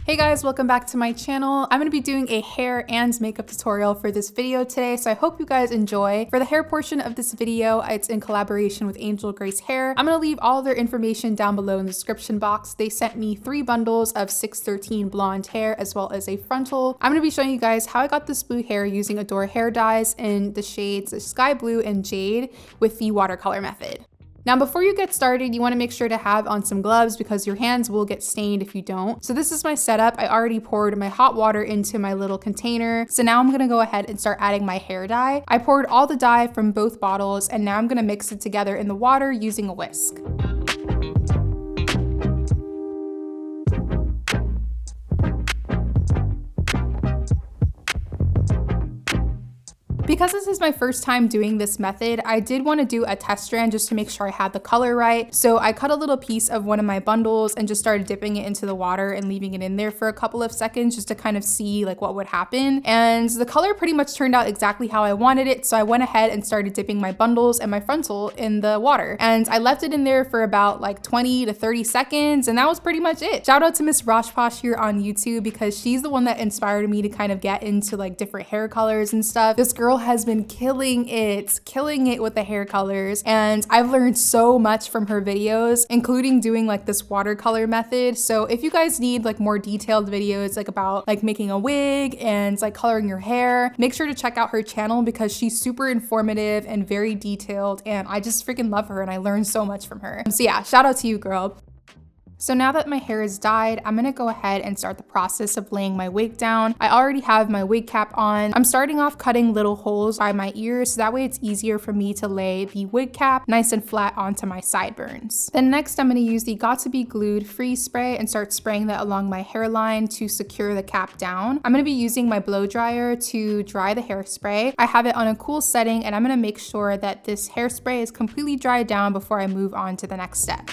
Hey guys, welcome back to my channel. I'm going to be doing a hair and makeup tutorial for this video today, so I hope you guys enjoy. For the hair portion of this video, it's in collaboration with Angel Grace Hair. I'm going to leave all their information down below in the description box. They sent me 3 bundles of 613 blonde hair as well as a frontal. I'm going to be showing you guys how I got this blue hair using Adore hair dyes in the shades Sky Blue and Jade with the watercolor method. Now, before you get started, you want to make sure to have on some gloves because your hands will get stained if you don't. So this is my setup. I already poured my hot water into my little container. So now I'm going to go ahead and start adding my hair dye. I poured all the dye from both bottles and now I'm going to mix it together in the water using a whisk. Because this is my first time doing this method, I did want to do a test strand just to make sure I had the color right. So I cut a little piece of one of my bundles and just started dipping it into the water and leaving it in there for a couple of seconds just to kind of see like what would happen. And the color pretty much turned out exactly how I wanted it. So I went ahead and started dipping my bundles and my frontal in the water. And I left it in there for about like 20 to 30 seconds. And that was pretty much it. Shout out to Miss Roshposh here on YouTube because she's the one that inspired me to kind of get into like different hair colors and stuff. This girl has been killing it with the hair colors, and I've learned so much from her videos, including doing like this watercolor method. So if you guys need like more detailed videos like about like making a wig and like coloring your hair, make sure to check out her channel because she's super informative and very detailed, and I just freaking love her and I learned so much from her. So yeah, shout out to you, girl. So now that my hair is dyed, I'm gonna go ahead and start the process of laying my wig down. I already have my wig cap on. I'm starting off cutting little holes by my ears so that way it's easier for me to lay the wig cap nice and flat onto my sideburns. Then next I'm gonna use the Got To Be Glued freeze spray and start spraying that along my hairline to secure the cap down. I'm gonna be using my blow dryer to dry the hairspray. I have it on a cool setting and I'm gonna make sure that this hairspray is completely dried down before I move on to the next step.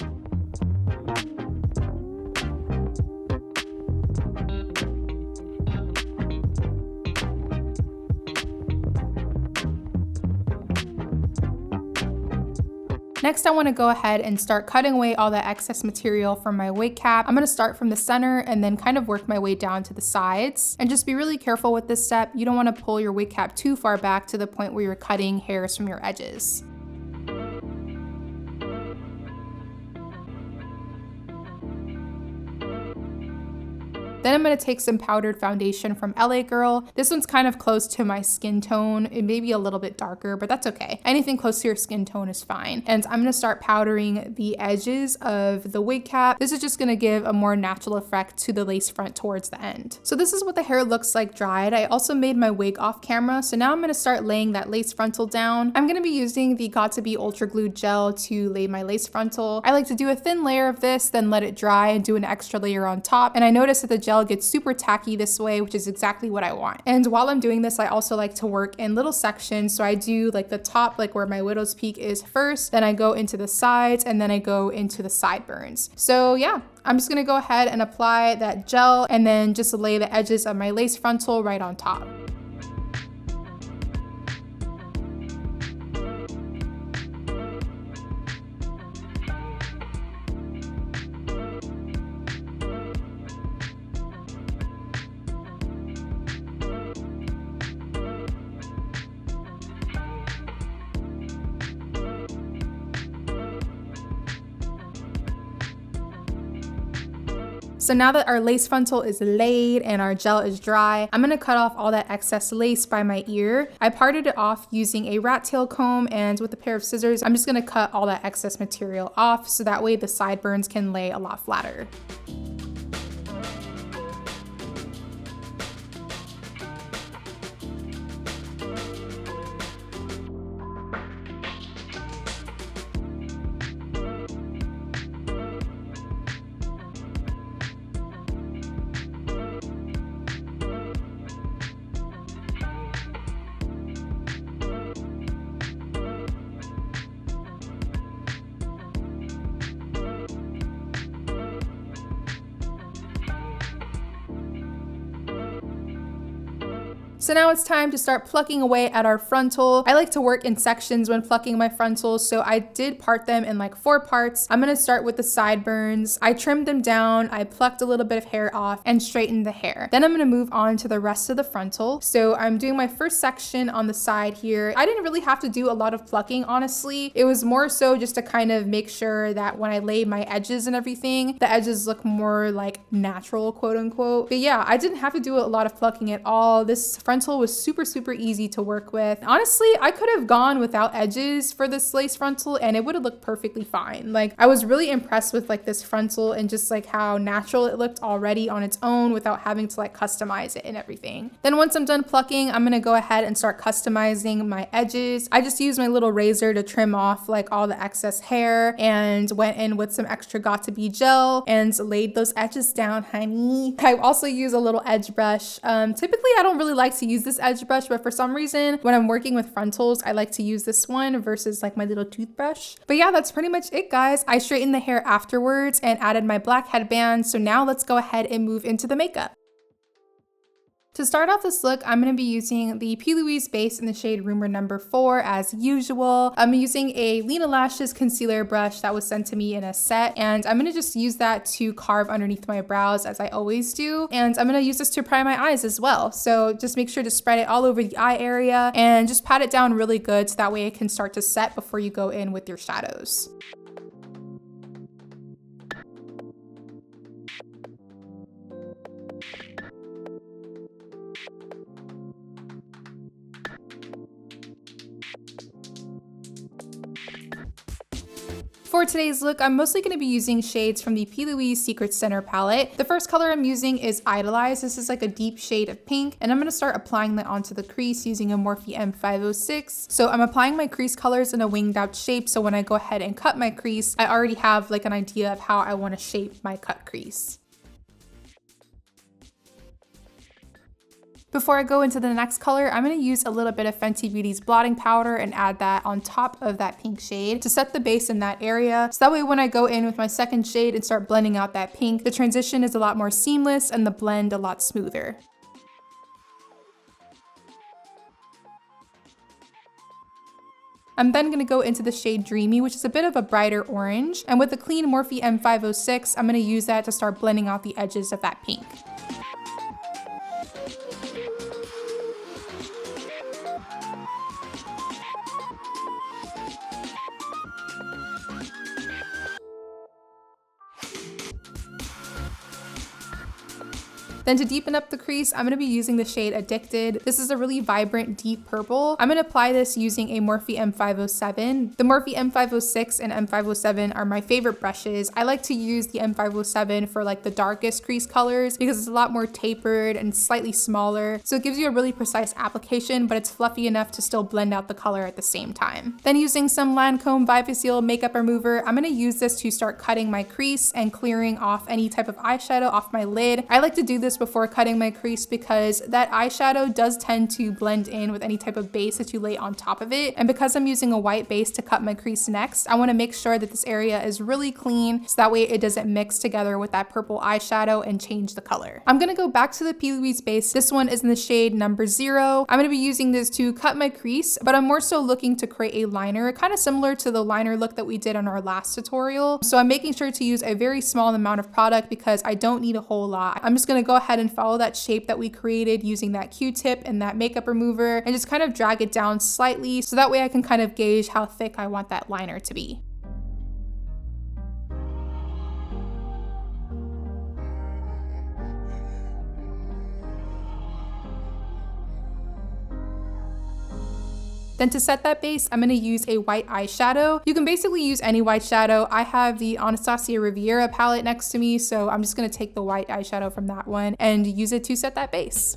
Next, I want to go ahead and start cutting away all the excess material from my wig cap. I'm going to start from the center and then kind of work my way down to the sides. And just be really careful with this step. You don't want to pull your wig cap too far back to the point where you're cutting hairs from your edges. Then I'm going to take some powdered foundation from LA Girl. This one's kind of close to my skin tone. It may be a little bit darker, but that's okay. Anything close to your skin tone is fine. And I'm going to start powdering the edges of the wig cap. This is just going to give a more natural effect to the lace front towards the end. So this is what the hair looks like dried. I also made my wig off camera. So now I'm going to start laying that lace frontal down. I'm going to be using the Got To Be Ultra Glued Gel to lay my lace frontal. I like to do a thin layer of this, then let it dry and do an extra layer on top. And I noticed that the gel gets super tacky this way, which is exactly what I want. And while I'm doing this, I also like to work in little sections. So I do like the top, like where my widow's peak is first, then I go into the sides, and then I go into the sideburns. So yeah, I'm just gonna go ahead and apply that gel and then just lay the edges of my lace frontal right on top. So now that our lace frontal is laid and our gel is dry, I'm gonna cut off all that excess lace by my ear. I parted it off using a rat tail comb, and with a pair of scissors, I'm just gonna cut all that excess material off so that way the sideburns can lay a lot flatter. So now it's time to start plucking away at our frontal. I like to work in sections when plucking my frontals, so I did part them in like 4 parts. I'm gonna start with the sideburns. I trimmed them down, I plucked a little bit of hair off and straightened the hair. Then I'm gonna move on to the rest of the frontal. So I'm doing my first section on the side here. I didn't really have to do a lot of plucking, honestly. It was more so just to kind of make sure that when I lay my edges and everything, the edges look more like natural, quote unquote. But yeah, I didn't have to do a lot of plucking at all. This frontal was super easy to work with. Honestly, I could have gone without edges for this lace frontal and it would have looked perfectly fine. Like, I was really impressed with like this frontal and just like how natural it looked already on its own without having to like customize it and everything. Then once I'm done plucking, I'm gonna go ahead and start customizing my edges. I just used my little razor to trim off like all the excess hair and went in with some extra got2b gel and laid those edges down, honey. I also use a little edge brush. Typically I don't really like to use this edge brush, but for some reason when I'm working with frontals, I like to use this one versus like my little toothbrush. But yeah, that's pretty much it, guys. I straightened the hair afterwards and added my black headband. So now let's go ahead and move into the makeup. To start off this look, I'm going to be using the P. Louise base in the shade Rumour number 4 as usual. I'm using a Lena Lashes concealer brush that was sent to me in a set, and I'm going to just use that to carve underneath my brows as I always do. And I'm going to use this to prime my eyes as well. So just make sure to spread it all over the eye area and just pat it down really good so that way it can start to set before you go in with your shadows. For today's look, I'm mostly going to be using shades from the P. Louise Secret Center palette. The first color I'm using is Idolize. This is like a deep shade of pink, and I'm going to start applying that onto the crease using a Morphe M506. So I'm applying my crease colors in a winged out shape, so when I go ahead and cut my crease, I already have like an idea of how I want to shape my cut crease. Before I go into the next color, I'm going to use a little bit of Fenty Beauty's blotting powder and add that on top of that pink shade to set the base in that area. So that way when I go in with my second shade and start blending out that pink, the transition is a lot more seamless and the blend a lot smoother. I'm then going to go into the shade Dreamy, which is a bit of a brighter orange. And with the clean Morphe M506, I'm going to use that to start blending out the edges of that pink. Then to deepen up the crease, I'm going to be using the shade Addicted. This is a really vibrant, deep purple. I'm going to apply this using a Morphe M507. The Morphe M506 and M507 are my favorite brushes. I like to use the M507 for like the darkest crease colors because it's a lot more tapered and slightly smaller. So it gives you a really precise application, but it's fluffy enough to still blend out the color at the same time. Then using some Lancôme Bi-Facil makeup remover, I'm going to use this to start cutting my crease and clearing off any type of eyeshadow off my lid. I like to do this before cutting my crease because that eyeshadow does tend to blend in with any type of base that you lay on top of it. And because I'm using a white base to cut my crease next, I want to make sure that this area is really clean so that way it doesn't mix together with that purple eyeshadow and change the color. I'm going to go back to the P. Louise base. This one is in the shade number 0. I'm going to be using this to cut my crease, but I'm more so looking to create a liner, kind of similar to the liner look that we did on our last tutorial. So I'm making sure to use a very small amount of product because I don't need a whole lot. I'm just going to go ahead and follow that shape that we created using that Q-tip and that makeup remover and just kind of drag it down slightly so that way I can kind of gauge how thick I want that liner to be. Then to set that base, I'm going to use a white eyeshadow. You can basically use any white shadow. I have the Anastasia Riviera palette next to me, so I'm just going to take the white eyeshadow from that one and use it to set that base.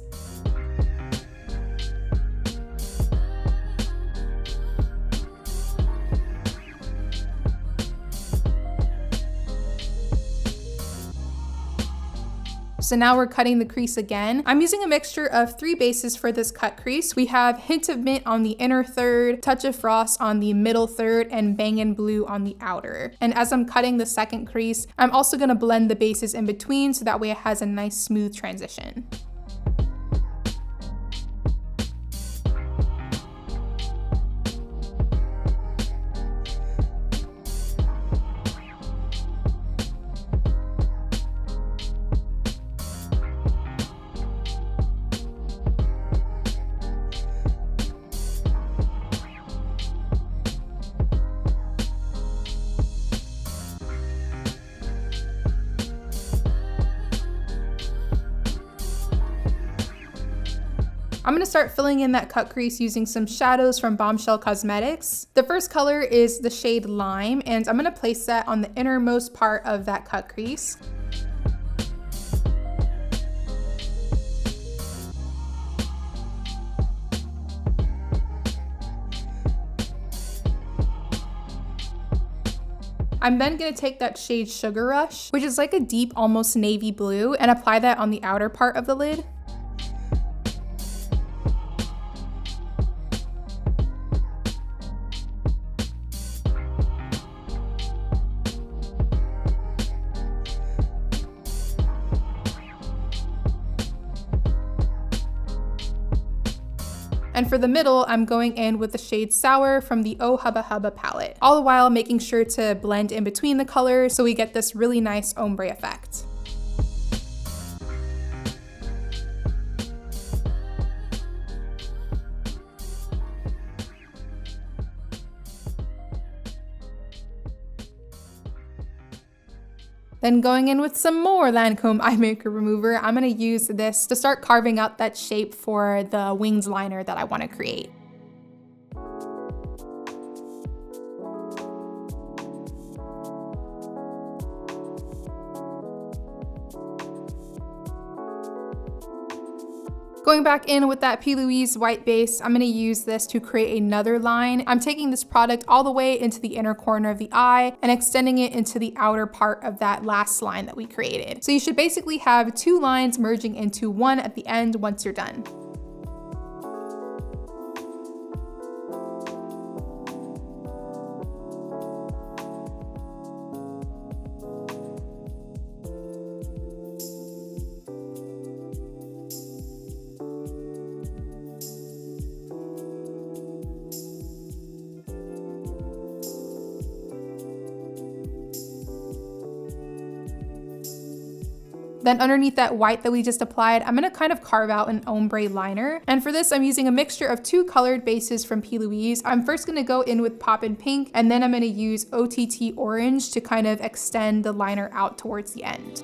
So now we're cutting the crease again. I'm using a mixture of 3 bases for this cut crease. We have Hint of Mint on the inner third, Touch of Frost on the middle third, and Bangin' Blue on the outer. And as I'm cutting the second crease, I'm also going to blend the bases in between so that way it has a nice smooth transition. I'm gonna start filling in that cut crease using some shadows from Bombshell Cosmetics. The first color is the shade Lime, and I'm gonna place that on the innermost part of that cut crease. I'm then going to take that shade Sugar Rush, which is like a deep, almost navy blue, and apply that on the outer part of the lid. And for the middle, I'm going in with the shade Sour from the Oh Hubba Hubba palette, all the while making sure to blend in between the colors so we get this really nice ombre effect. Then going in with some more Lancôme eye makeup remover, I'm going to use this to start carving out that shape for the wings liner that I want to create. Going back in with that P. Louise white base, I'm going to use this to create another line. I'm taking this product all the way into the inner corner of the eye and extending it into the outer part of that last line that we created. So you should basically have two lines merging into one at the end once you're done. Then underneath that white that we just applied, I'm gonna kind of carve out an ombre liner. And for this, I'm using a mixture of two colored bases from P. Louise. I'm first gonna go in with Poppin Pink, and then I'm gonna use OTT Orange to kind of extend the liner out towards the end.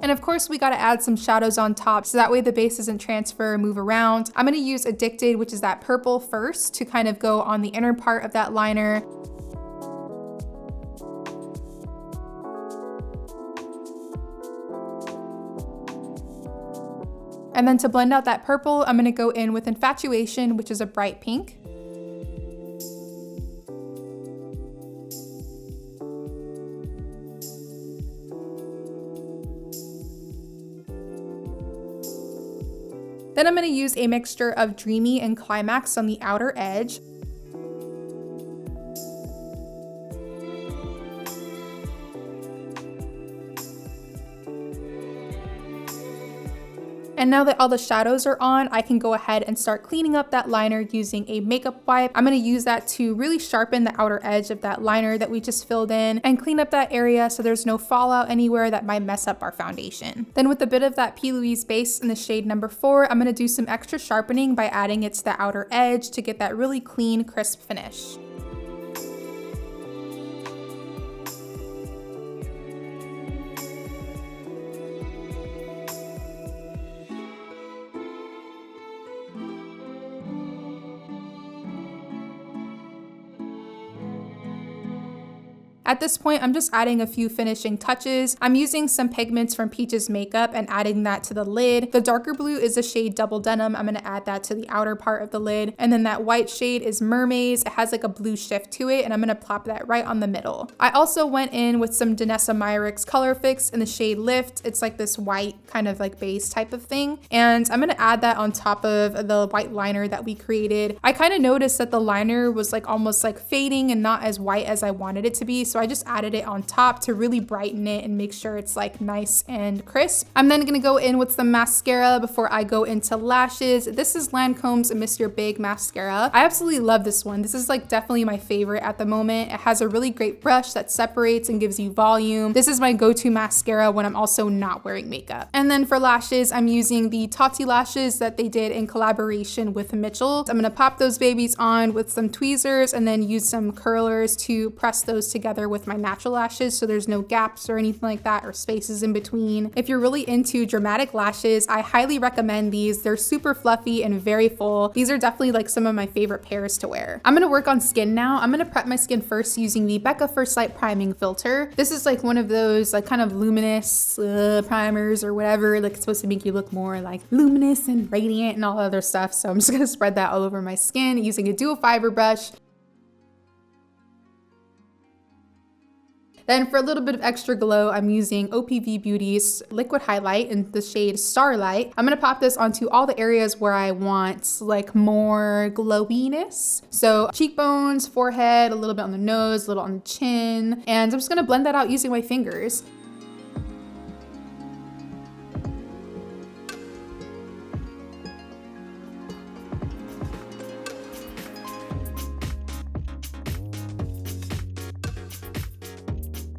And of course, we gotta add some shadows on top so that way the base doesn't transfer or move around. I'm gonna use Addicted, which is that purple first, to kind of go on the inner part of that liner. And then to blend out that purple, I'm gonna go in with Infatuation, which is a bright pink. Then I'm going to use a mixture of Dreamy and Climax on the outer edge. And now that all the shadows are on, I can go ahead and start cleaning up that liner using a makeup wipe. I'm going to use that to really sharpen the outer edge of that liner that we just filled in and clean up that area so there's no fallout anywhere that might mess up our foundation. Then with a bit of that P. Louise base in the shade number 4, I'm going to do some extra sharpening by adding it to the outer edge to get that really clean, crisp finish. At this point, I'm just adding a few finishing touches. I'm using some pigments from Peach's Makeup and adding that to the lid. The darker blue is the shade Double Denim. I'm gonna add that to the outer part of the lid. And then that white shade is Mermaze. It has like a blue shift to it, and I'm gonna plop that right on the middle. I also went in with some Danessa Myricks Colorfix in the shade Lift. It's like this white kind of like base type of thing. And I'm gonna add that on top of the white liner that we created. I kind of noticed that the liner was like almost like fading and not as white as I wanted it to be. So I just added it on top to really brighten it and make sure it's like nice and crisp. I'm then gonna go in with some mascara before I go into lashes. This is Lancome's Monsieur Big Mascara. I absolutely love this one. This is like definitely my favorite at the moment. It has a really great brush that separates and gives you volume. This is my go-to mascara when I'm also not wearing makeup. And then for lashes, I'm using the Tatti lashes that they did in collaboration with Mitchell. I'm gonna pop those babies on with some tweezers and then use some curlers to press those together with my natural lashes so there's no gaps or anything like that or spaces in between. If you're really into dramatic lashes, I highly recommend these. They're super fluffy and very full. These are definitely like some of my favorite pairs to wear. I'm gonna work on skin now. I'm gonna prep my skin first using the Becca First Light Priming Filter. This is like one of those like kind of luminous primers or whatever. Like it's supposed to make you look more like luminous and radiant and all other stuff. So I'm just gonna spread that all over my skin using a dual fiber brush. Then for a little bit of extra glow, I'm using OPV Beauty's Liquid Highlight in the shade Starlight. I'm gonna pop this onto all the areas where I want like more glowiness. So cheekbones, forehead, a little bit on the nose, a little on the chin, and I'm just gonna blend that out using my fingers.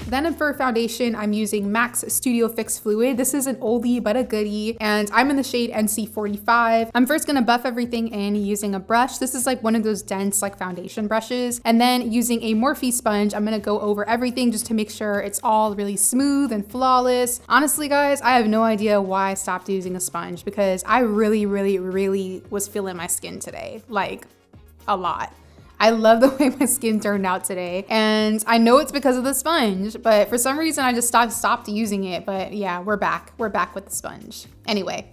Then for foundation, I'm using MAC's Studio Fix Fluid. This is an oldie but a goodie, and I'm in the shade NC45. I'm first gonna buff everything in using a brush. This is like one of those dense like foundation brushes. And then using a Morphe sponge, I'm gonna go over everything just to make sure it's all really smooth and flawless. Honestly, guys, I have no idea why I stopped using a sponge because I really was feeling my skin today, like a lot. I love the way my skin turned out today, and I know it's because of the sponge, but for some reason I just stopped using it. But yeah, we're back with the sponge. Anyway.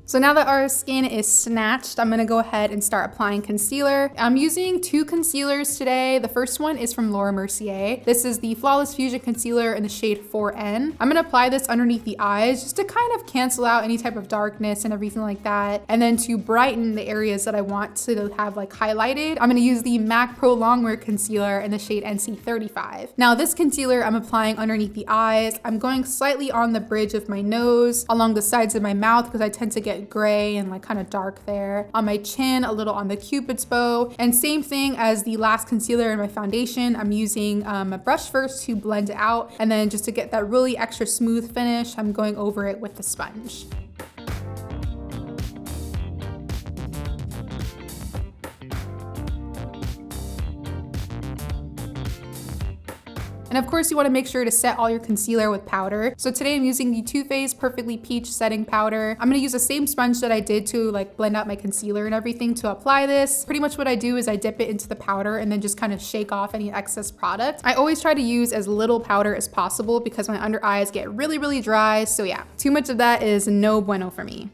So now that our skin is snatched, I'm gonna go ahead and start applying concealer. I'm using two concealers today. The first one is from Laura Mercier. This is the Flawless Fusion Concealer in the shade 4N. I'm gonna apply this underneath the eyes just to kind of cancel out any type of darkness and everything like that. And then to brighten the areas that I want to have like highlighted, I'm gonna use the MAC Pro Longwear Concealer in the shade NC35. Now this concealer I'm applying underneath the eyes. I'm going slightly on the bridge of my nose, along the sides of my mouth because I tend to get gray and like kind of dark there. On my chin, a little on the Cupid's bow. And same thing as the last concealer in my foundation, I'm using a brush first to blend it out. And then just to get that really extra smooth finish, I'm going over it with the sponge. And of course you wanna make sure to set all your concealer with powder. So today I'm using the Too Faced Perfectly Peach Setting Powder. I'm gonna use the same sponge that I did to like blend out my concealer and everything to apply this. Pretty much what I do is I dip it into the powder and then just kind of shake off any excess product. I always try to use as little powder as possible because my under eyes get really dry. So yeah, too much of that is no bueno for me.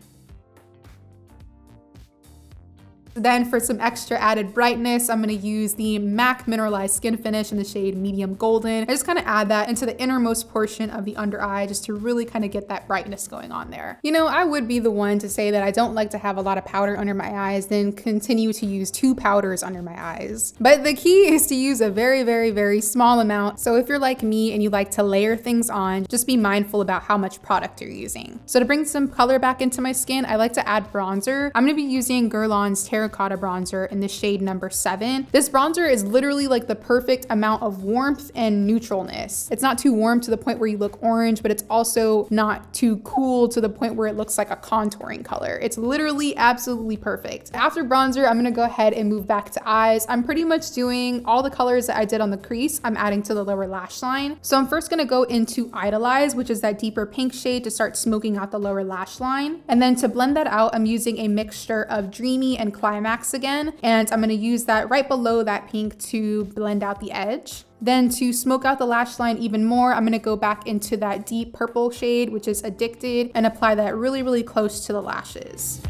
Then for some extra added brightness, I'm gonna use the MAC Mineralized Skin Finish in the shade Medium Golden. I just kind of add that into the innermost portion of the under eye just to really kind of get that brightness going on there. You know, I would be the one to say that I don't like to have a lot of powder under my eyes, then continue to use two powders under my eyes. But the key is to use a very small amount. So if you're like me and you like to layer things on, just be mindful about how much product you're using. So to bring some color back into my skin, I like to add bronzer. I'm gonna be using Guerlain's Terracotta bronzer in the shade number 7. This bronzer is literally like the perfect amount of warmth and neutralness. It's not too warm to the point where you look orange, but it's also not too cool to the point where it looks like a contouring color. It's literally absolutely perfect. After bronzer, I'm gonna go ahead and move back to eyes. I'm pretty much doing all the colors that I did on the crease, I'm adding to the lower lash line. So I'm first gonna go into Idolize, which is that deeper pink shade to start smoking out the lower lash line. And then to blend that out, I'm using a mixture of Dreamy and Climax again, and I'm gonna use that right below that pink to blend out the edge. Then to smoke out the lash line even more, I'm gonna go back into that deep purple shade, which is Addicted, and apply that really close to the lashes.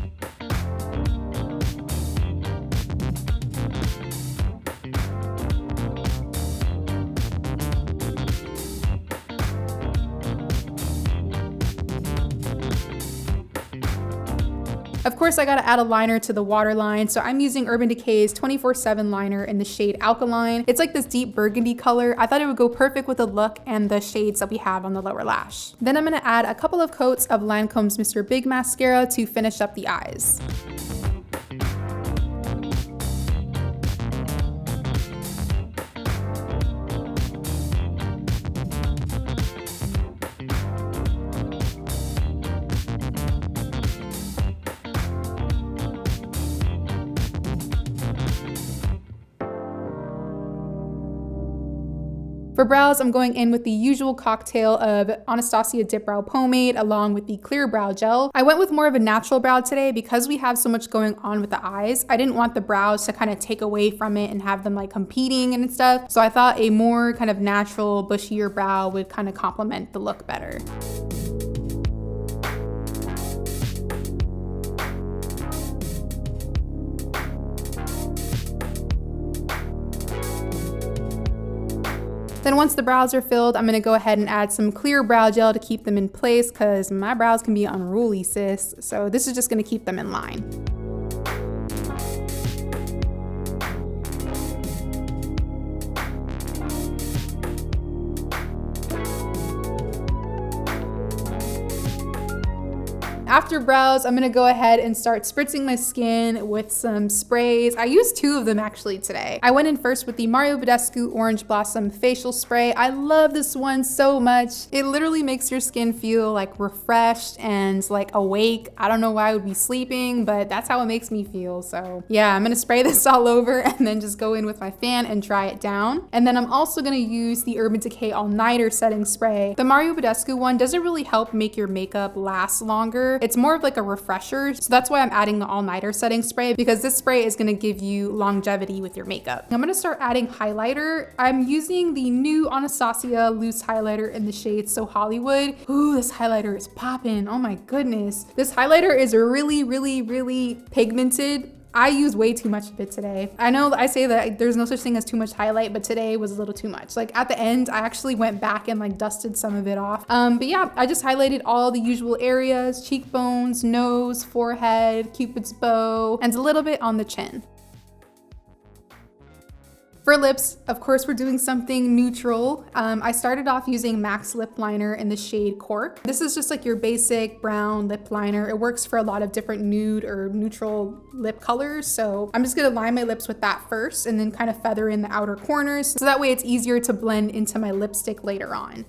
Of course, I gotta add a liner to the waterline, so I'm using Urban Decay's 24/7 liner in the shade Alkaline. It's like this deep burgundy color. I thought it would go perfect with the look and the shades that we have on the lower lash. Then I'm gonna add a couple of coats of Lancome's Mr. Big Mascara to finish up the eyes. For brows, I'm going in with the usual cocktail of Anastasia Dip Brow Pomade along with the Clear Brow Gel. I went with more of a natural brow today because we have so much going on with the eyes. I didn't want the brows to kind of take away from it and have them like competing and stuff. So I thought a more kind of natural, bushier brow would kind of complement the look better. Then once the brows are filled, I'm gonna go ahead and add some clear brow gel to keep them in place because my brows can be unruly, sis. So this is just gonna keep them in line. After brows, I'm gonna go ahead and start spritzing my skin with some sprays. I used 2 of them actually today. I went in first with the Mario Badescu Orange Blossom Facial Spray. I love this one so much. It literally makes your skin feel like refreshed and like awake. I don't know why I would be sleeping, but that's how it makes me feel. So yeah, I'm gonna spray this all over and then just go in with my fan and dry it down. And then I'm also gonna use the Urban Decay All Nighter Setting Spray. The Mario Badescu one doesn't really help make your makeup last longer. It's more of like a refresher. So that's why I'm adding the All Nighter Setting Spray, because this spray is gonna give you longevity with your makeup. I'm gonna start adding highlighter. I'm using the new Anastasia loose highlighter in the shade So Hollywood. Ooh, this highlighter is popping. Oh my goodness. This highlighter is really pigmented. I used way too much of it today. I know I say that there's no such thing as too much highlight, but today was a little too much. Like at the end, I actually went back and like dusted some of it off. But yeah, I just highlighted all the usual areas: cheekbones, nose, forehead, Cupid's bow, and a little bit on the chin. For lips, of course, we're doing something neutral. I started off using MAC's lip liner in the shade Cork. This is just like your basic brown lip liner. It works for a lot of different nude or neutral lip colors. So I'm just gonna line my lips with that first and then kind of feather in the outer corners. So that way it's easier to blend into my lipstick later on.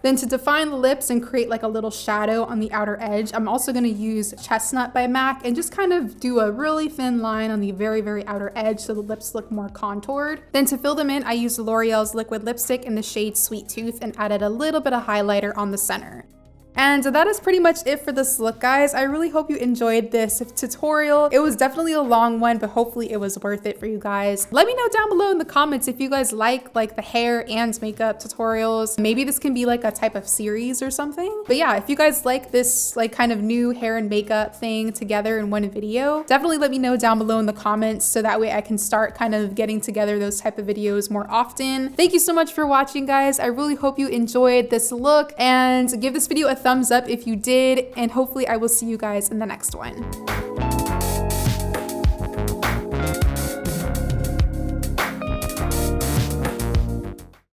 Then to define the lips and create like a little shadow on the outer edge, I'm also gonna use Chestnut by MAC and just kind of do a really thin line on the very outer edge so the lips look more contoured. Then to fill them in, I used L'Oreal's liquid lipstick in the shade Sweet Tooth and added a little bit of highlighter on the center. And that is pretty much it for this look, guys. I really hope you enjoyed this tutorial. It was definitely a long one, but hopefully it was worth it for you guys. Let me know down below in the comments if you guys like the hair and makeup tutorials. Maybe this can be like a type of series or something. But yeah, if you guys like this like kind of new hair and makeup thing together in one video, definitely let me know down below in the comments so that way I can start kind of getting together those type of videos more often. Thank you so much for watching, guys. I really hope you enjoyed this look, and give this video a thumbs up if you did, and hopefully I will see you guys in the next one.